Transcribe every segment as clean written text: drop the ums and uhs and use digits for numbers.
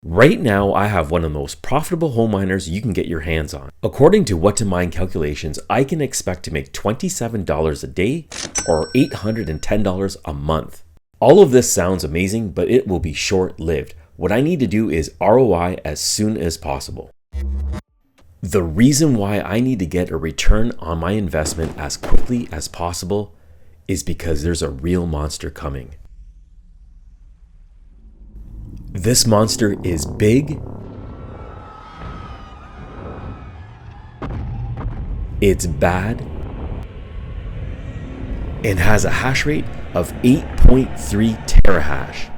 Right now, I have one of the most profitable home miners you can get your hands on. According to What to Mine calculations, I can expect to make $27 a day or $810 a month. All of this sounds amazing, but it will be short-lived. What I need to do is ROI as soon as possible. The reason why I need to get a return on my investment as quickly as possible is because there's a real monster coming. This monster is big, it's bad, and has a hash rate of 8.3 terahash.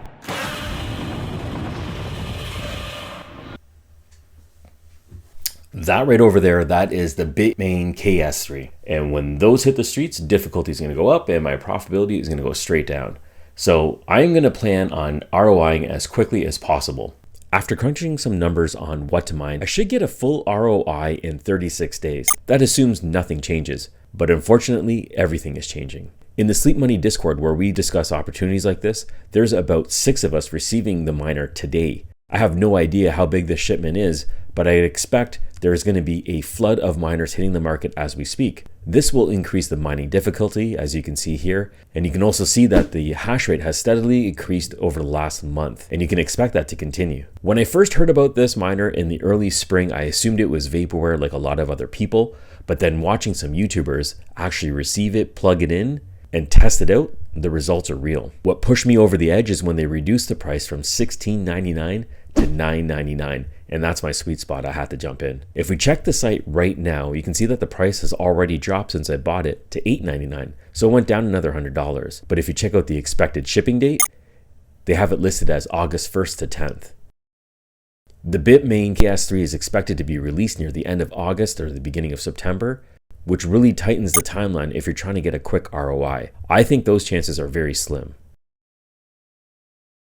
That right over there, that is the Bitmain KS3. And when those hit the streets, difficulty is going to go up and my profitability is going to go straight down. So I'm going to plan on ROIing as quickly as possible. After crunching some numbers on what to mine, I should get a full ROI in 36 days. That assumes nothing changes, but unfortunately, everything is changing. In the Sleep Money Discord, where we discuss opportunities like this, there's about 6 of us receiving the miner today. I have no idea how big this shipment is, but I expect there's going to be a flood of miners hitting the market as we speak. This will increase the mining difficulty, as you can see here, and you can also see that the hash rate has steadily increased over the last month, and you can expect that to continue. When I first heard about this miner in the early spring, I assumed it was vaporware like a lot of other people, but then watching some YouTubers actually receive it, plug it in, and test it out, the results are real. What pushed me over the edge is when they reduced the price from $16.99 to $9.99, and that's my sweet spot. I had to jump in. If we check the site right now, you can see that the price has already dropped since I bought it to $8.99, so it went down another $100. But if you check out the expected shipping date, they have it listed as August 1st to 10th. The Bitmain KS3 is expected to be released near the end of August or the beginning of September, which really tightens the timeline if you're trying to get a quick ROI. I think those chances are very slim.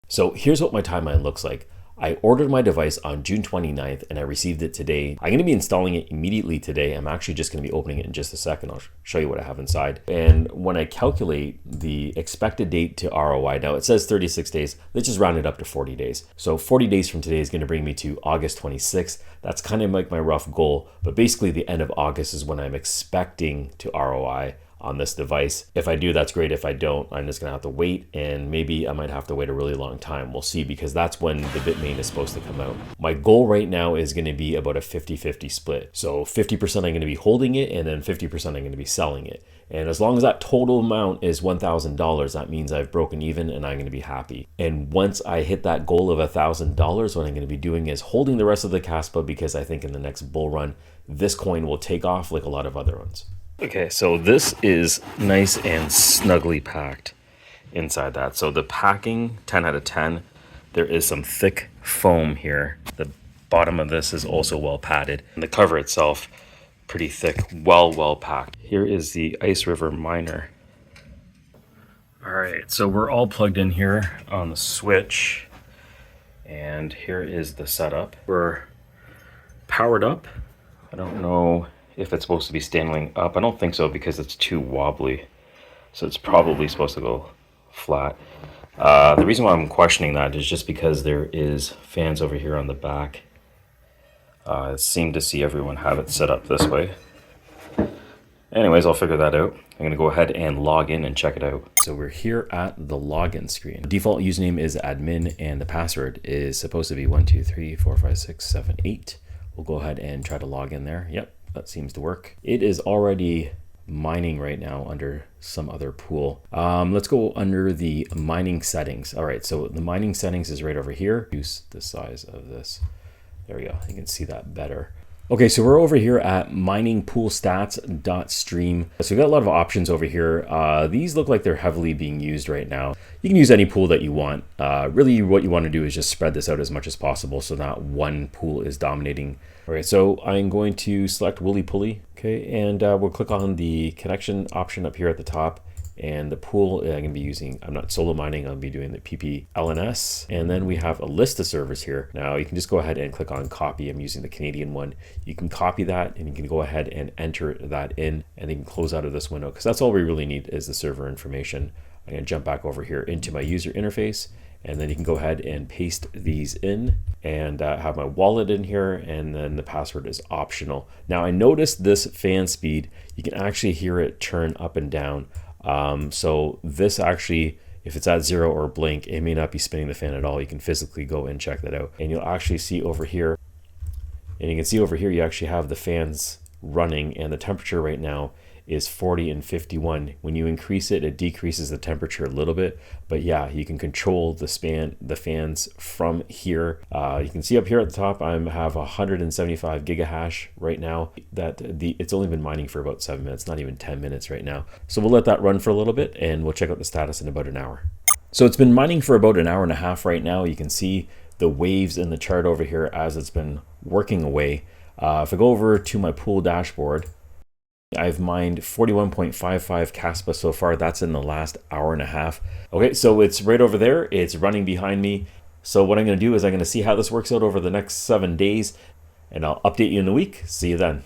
So here's what my timeline looks like. I ordered my device on June 29th and I received it today. I'm going to be installing it immediately today. I'm actually just going to be opening it in just a second. I'll show you what I have inside. And when I calculate the expected date to ROI, now it says 36 days. Let's just round it up to 40 days. So 40 days from today is going to bring me to August 26th. That's kind of like my rough goal, but basically the end of August is when I'm expecting to ROI on this device. If I do, that's great. If I don't, I'm just gonna have to wait, and maybe I might have to wait a really long time. We'll see, because that's when the Bitmain is supposed to come out. My goal right now is gonna be about a 50-50 split. So 50% I'm gonna be holding it, and then 50% I'm gonna be selling it. And as long as that total amount is $1,000, that means I've broken even and I'm gonna be happy. And once I hit that goal of $1,000, what I'm gonna be doing is holding the rest of the Kaspa, because I think in the next bull run, this coin will take off like a lot of other ones. Okay, so this is nice and snugly packed inside that. So the packing, 10 out of 10. There is some thick foam here. The bottom of this is also well padded. And the cover itself, pretty thick, well packed. Here is the Iceriver miner. All right, so we're all plugged in here on the switch. And here is the setup. We're powered up. I don't know if it's supposed to be standing up. I don't think so, because it's too wobbly. So it's probably supposed to go flat. The reason why I'm questioning that is just because there is fans over here on the back. I seem to see everyone have it set up this way. Anyways, I'll figure that out. I'm gonna go ahead and log in and check it out. So we're here at the login screen. The default username is admin, and the password is supposed to be 1234567 We'll go ahead and try to log in there. Yep. That seems to work. It is already mining right now under some other pool. Let's go under the mining settings. All right, so the mining settings is right over here. Use the size of this. There we go. You can see that better. Okay, so we're over here at miningpoolstats.stream. So we've got a lot of options over here. These look like they're heavily being used right now. You can use any pool that you want. Really what you want to do is just spread this out as much as possible so not one pool is dominating. All right, so I'm going to select Wooly Pulley, okay, and we'll click on the connection option up here at the top. And the pool I'm going to be using, I'm not solo mining, I'll be doing the PP-LNS. And then we have a list of servers here. Now you can just go ahead and click on copy. I'm using the Canadian one. You can copy that and you can go ahead and enter that in, and then you can close out of this window, because that's all we really need is the server information. I'm going to jump back over here into my user interface, And then you can go ahead and paste these in and have my wallet in here, and then the password is optional. Now I noticed this fan speed, you can actually hear it turn up and down. So this actually, if it's at 0 or blink, it may not be spinning the fan at all. You can physically go and check that out. And you'll actually see over here, and you can see over here, you actually have the fans running, and the temperature right now is 40 and 51. When you increase it, it decreases the temperature a little bit, but yeah, you can control the fans from here. You can see up here at the top, I have 175 gigahash right now. It's only been mining for about 7 minutes, not even 10 minutes right now. So we'll let that run for a little bit, and we'll check out the status in about an hour. So it's been mining for about an hour and a half right now. You can see the waves in the chart over here as it's been working away. If I go over to my pool dashboard, I've mined 41.55 Kaspa so far. That's in the last hour and a half. Okay, so it's right over there. It's running behind me. So what I'm going to do is I'm going to see how this works out over the next 7 days, and I'll update you in a week. See you then.